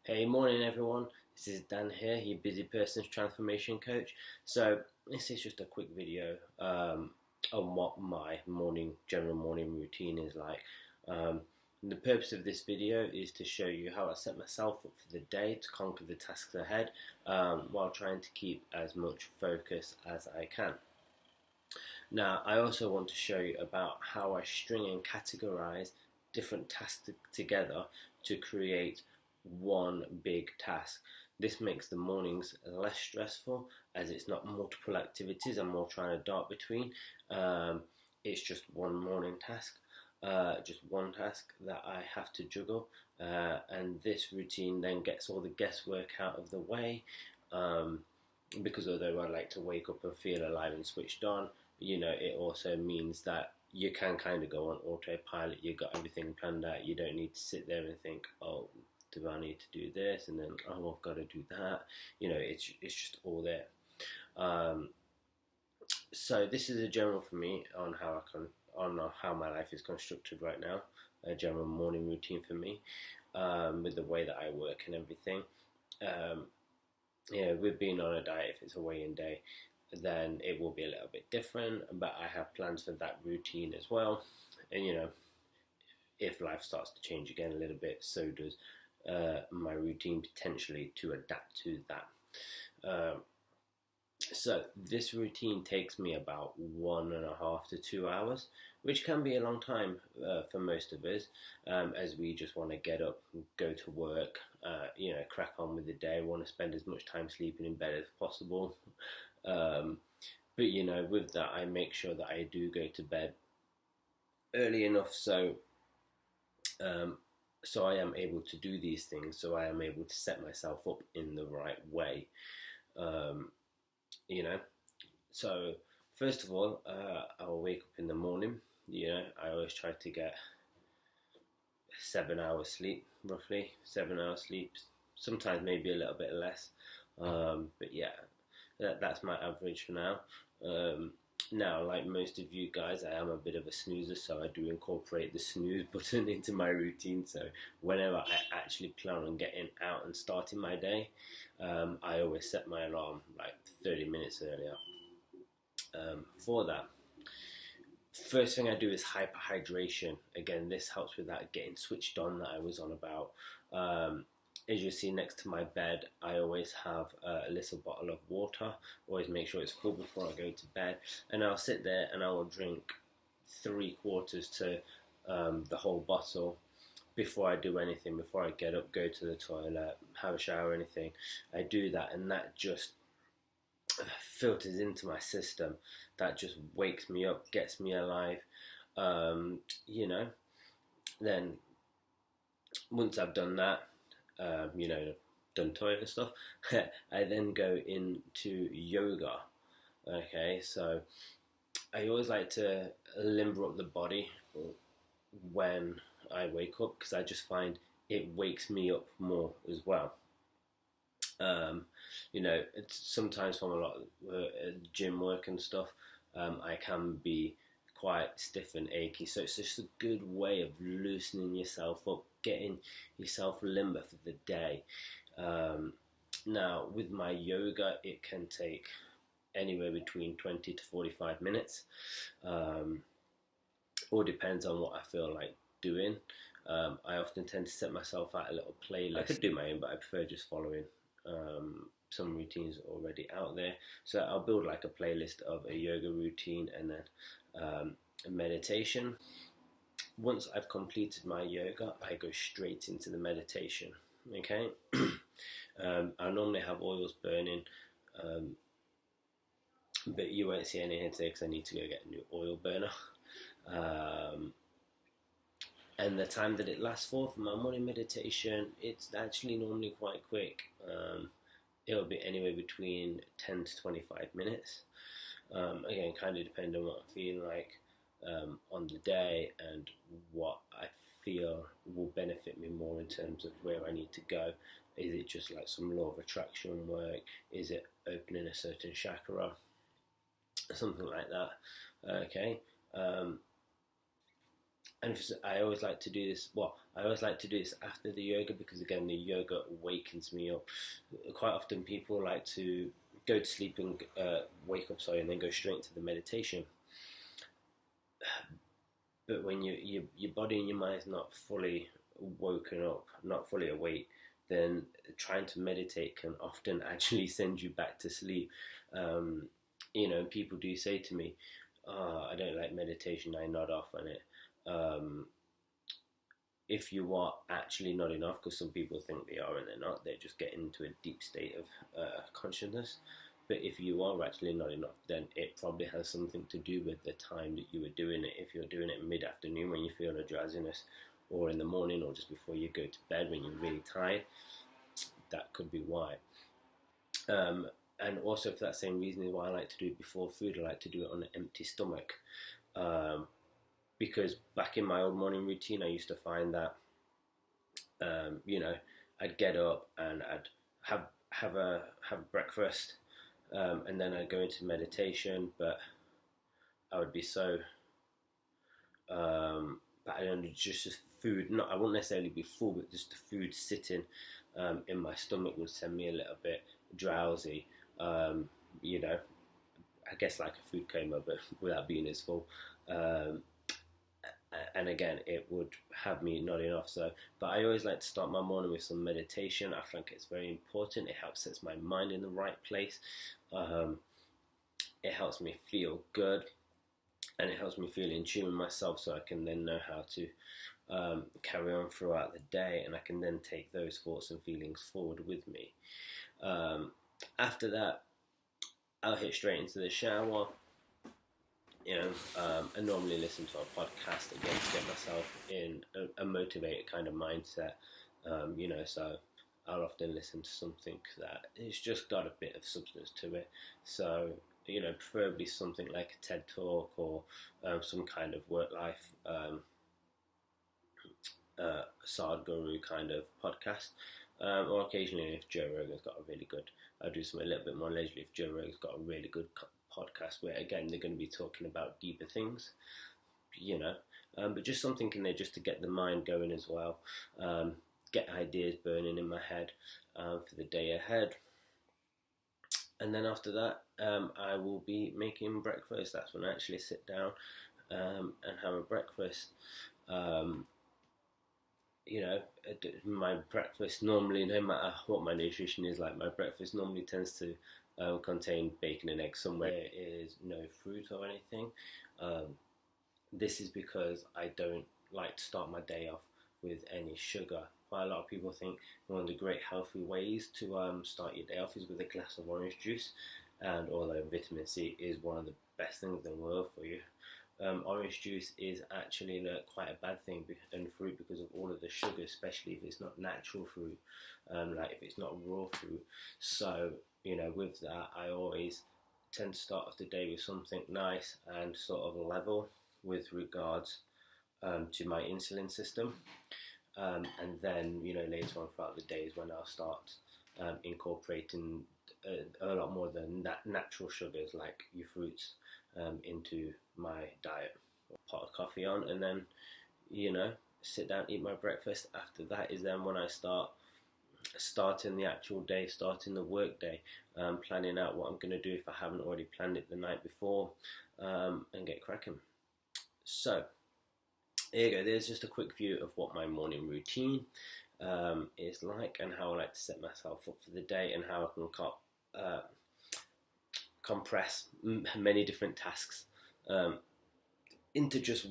Hey, morning everyone. This is Dan here, your busy person's transformation coach. So this is just a quick video on what my general morning routine is like. The purpose of this video is to show you how I set myself up for the day to conquer the tasks ahead, while trying to keep as much focus as I can. Now, I also want to show you about how I string and categorize different tasks together to create one big task. This makes the mornings less stressful as it's not multiple activities I'm more trying to dart between. It's just one morning task, just one task that I have to juggle, and this routine then gets all the guesswork out of the way, because although I like to wake up and feel alive and switched on, it also means that you can kind of go on autopilot. You've got everything planned out. You don't need to sit there and think, oh, do I need to do this? And then, oh, I've got to do that. It's just all there. So this is a general for me on how my life is constructed right now. A general morning routine for me, with the way that I work and everything. With being on a diet, if it's a weigh-in day, then it will be a little bit different, but I have plans for that routine as well. And if life starts to change again a little bit, so does my routine potentially to adapt to that. So this routine takes me about 1.5 to 2 hours, which can be a long time for most of us, as we just want to get up, go to work, crack on with the day, want to spend as much time sleeping in bed as possible. But with that, I make sure that I do go to bed early enough so I am able to do these things, so I am able to set myself up in the right way. So first of all, I'll wake up in the morning. I always try to get 7 hours sleep, roughly 7 hours sleep, sometimes maybe a little bit less, but yeah, that's my average for now. Now, like most of you guys, I am a bit of a snoozer, so I do incorporate the snooze button into my routine. So whenever I actually plan on getting out and starting my day, I always set my alarm like 30 minutes earlier. For that, first thing I do is hyperhydration. Again, this helps with that getting switched on that I was on about. As you see next to my bed, I always have a little bottle of water. Always make sure it's full before I go to bed. And I'll sit there and I will drink 3/4 to the whole bottle before I do anything, before I get up, go to the toilet, have a shower or anything. I do that, and that just filters into my system. That just wakes me up, gets me alive. Then once I've done that, done toilet stuff, I then go into yoga. Okay, so I always like to limber up the body when I wake up, because I just find it wakes me up more as well. It's sometimes from a lot of gym work and stuff, I can be quite stiff and achy, so it's just a good way of loosening yourself up, getting yourself limber for the day. Now, with my yoga, it can take anywhere between 20 to 45 minutes. All depends on what I feel like doing. I often tend to set myself out a little playlist. I could do my own, but I prefer just following some routines already out there. So I'll build like a playlist of a yoga routine and then a meditation. Once I've completed my yoga, I go straight into the meditation. Okay, I normally have oils burning, but you won't see any here today because I need to go get a new oil burner. And the time that it lasts for my morning meditation, it's actually normally quite quick. It'll be anywhere between 10 to 25 minutes. Again, kind of depending on what I'm feeling like on the day and what I feel will benefit me more in terms of where I need to go. Is it just like some law of attraction work? Is it opening a certain chakra? Something like that. Okay. and I always like to do this. Well, I always like to do this after the yoga because again, the yoga wakens me up. Quite often, people like to go to sleep and wake up, sorry, and then go straight into the meditation. But when your body and your mind is not fully woken up, not fully awake, then trying to meditate can often actually send you back to sleep. People do say to me, "Oh, I don't like meditation. I nod off on it." If you are actually nodding off, because some people think they are and they're not, they just get into a deep state of consciousness. But if you are actually nodding off, then it probably has something to do with the time that you were doing it. If you're doing it mid-afternoon when you feel a drowsiness, or in the morning, or just before you go to bed when you're really tired, that could be why. And also for that same reason is why I like to do it before food. I like to do it on an empty stomach. Because back in my old morning routine, I used to find that, I'd get up and I'd have breakfast, and then I'd go into meditation. But I would be so, but just food. Not I wouldn't necessarily be full, but just the food sitting in my stomach would send me a little bit drowsy. I guess like a food coma, but without being as full. And again, it would have me nodding off. But I always like to start my morning with some meditation. I think it's very important. It helps set my mind in the right place. It helps me feel good, and it helps me feel in tune with myself, so I can then know how to carry on throughout the day, and I can then take those thoughts and feelings forward with me. After that, I'll hit straight into the shower. I normally listen to a podcast again to get myself in a motivated kind of mindset. So I'll often listen to something that it's just got a bit of substance to it. So, preferably something like a TED Talk or some kind of work-life Sadhguru kind of podcast. Or occasionally if Joe Rogan's got a really good, I'll do something a little bit more leisurely if Joe Rogan's got a really good podcast where again they're going to be talking about deeper things, but just something in there just to get the mind going as well, get ideas burning in my head for the day ahead. And then after that, I will be making breakfast. That's when I actually sit down and have a breakfast. My breakfast normally, no matter what my nutrition is like, my breakfast normally tends to contain bacon and eggs. Somewhere there is no fruit or anything. This is because I don't like to start my day off with any sugar. Quite a lot of people think one of the great healthy ways to start your day off is with a glass of orange juice. And although vitamin C is one of the best things in the world for you, orange juice is actually quite a bad thing and fruit because of all of the sugar, especially if it's not natural fruit, like if it's not raw fruit. So, with that, I always tend to start off the day with something nice and sort of level with regards to my insulin system. And then, later on throughout the day is when I'll start incorporating a lot more than natural sugars like your fruits into my diet. Pot of coffee on, and then sit down, eat my breakfast. After that is then when I starting the actual day, starting the work day, planning out what I'm going to do if I haven't already planned it the night before, and get cracking. So there you go. There's just a quick view of what my morning routine is like, and how I like to set myself up for the day, and how I can compress many different tasks into just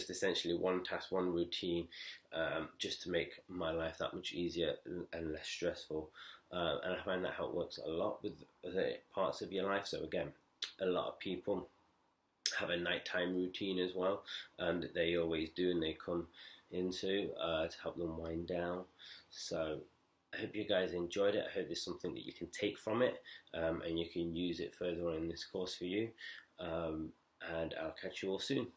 essentially one task, one routine, just to make my life that much easier and less stressful. And I find that how it works a lot with the parts of your life. So again, a lot of people have a nighttime routine as well, and they always do, and they come into to help them wind down. So I hope you guys enjoyed it. I hope there's something that you can take from it, and you can use it further on in this course for you. And I'll catch you all soon.